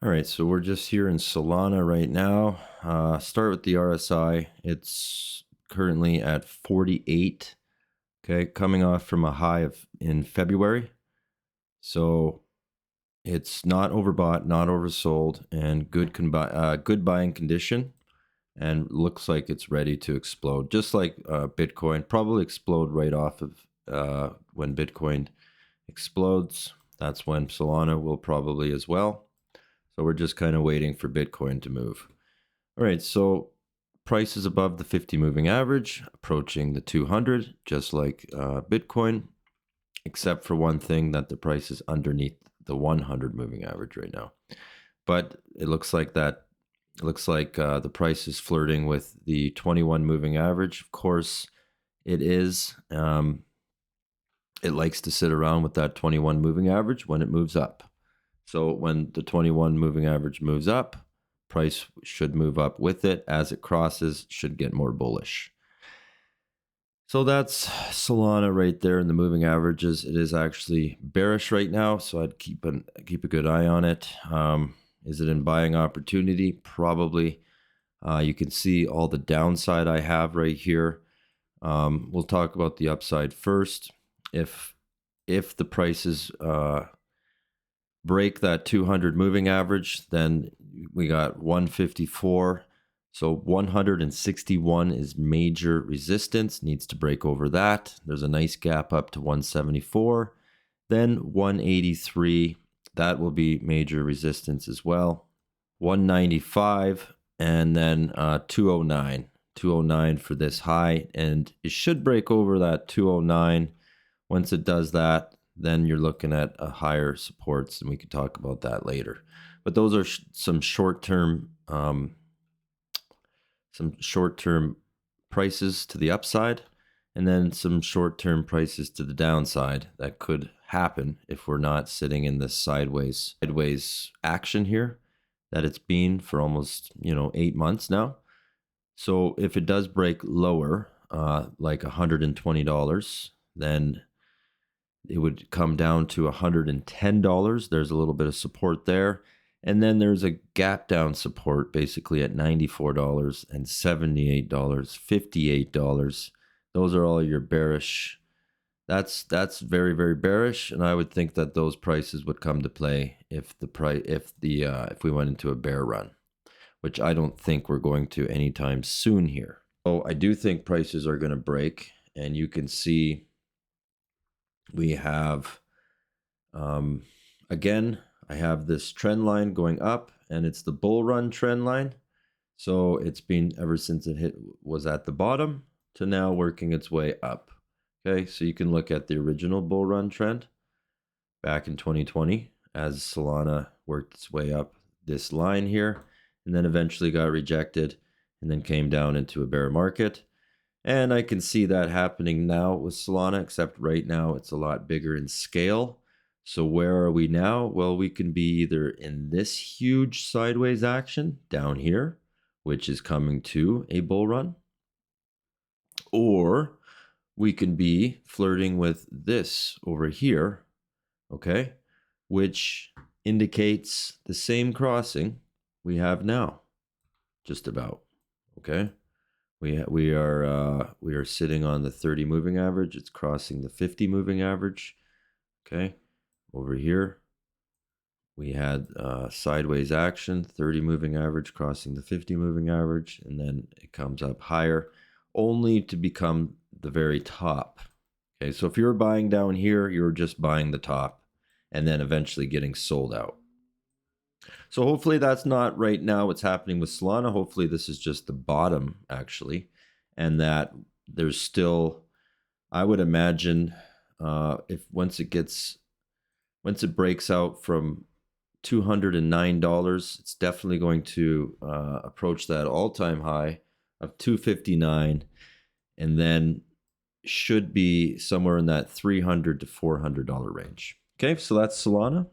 All right, so we're just here in Solana right now. Start with the RSI. It's currently at 48. Okay, coming off from a high of in February. So it's not overbought, not oversold, and good buying condition. And looks like it's ready to explode, just like Bitcoin. Probably explode right off of when Bitcoin explodes. That's when Solana will probably as well. So we're just kind of waiting for Bitcoin to move. All right, so price is above the 50 moving average, approaching the 200, just like Bitcoin, except for one thing, that the price is underneath the 100 moving average right now. But it looks like the price is flirting with the 21 moving average. Of course, it is. It likes to sit around with that 21 moving average when it moves up. So when the 21 moving average moves up, price should move up with it. As it crosses, should get more bullish. So that's Solana right there in the moving averages. It is actually bearish right now, so I'd keep a good eye on it. Is it in buying opportunity? Probably. You can see all the downside I have right here. We'll talk about the upside first. If the prices break that 200 moving average, then we got 154. So 161 is major resistance, needs to break over that. There's a nice gap up to 174. Then 183, that will be major resistance as well. 195, and then 209. 209 for this high, and it should break over that 209. Once it does that, then you're looking at a higher supports, and we could talk about that later. But those are some short-term prices to the upside, and then some short-term prices to the downside that could happen if we're not sitting in this sideways action here that it's been for almost 8 months now. So if it does break lower, like $120, then it would come down to $110. There's a little bit of support there. And then there's a gap down support basically at $94 and $78, $58. Those are all your bearish. That's very, very bearish, and I would think that those prices would come to play if we went into a bear run, which I don't think we're going to anytime soon here. So I do think prices are going to break, and you can see we have, again, I have this trend line going up, and it's the bull run trend line. So it's been ever since it was at the bottom to now working its way up. Okay, so you can look at the original bull run trend back in 2020 as Solana worked its way up this line here, and then eventually got rejected and then came down into a bear market. And I can see that happening now with Solana, except right now it's a lot bigger in scale. So where are we now? Well, we can be either in this huge sideways action down here, which is coming to a bull run, or we can be flirting with this over here, okay, which indicates the same crossing we have now, just about, okay. We are sitting on the 30 moving average. It's crossing the 50 moving average. Okay, over here we had sideways action, 30 moving average crossing the 50 moving average, and then it comes up higher, only to become the very top. Okay, so if you're buying down here, you're just buying the top, and then eventually getting sold out. So hopefully that's not right now what's happening with Solana. Hopefully this is just the bottom, actually, and that there's still, I would imagine, if once it breaks out from $209, it's definitely going to approach that all-time high of $259, and then should be somewhere in that $300 to $400 range. Okay, so that's Solana.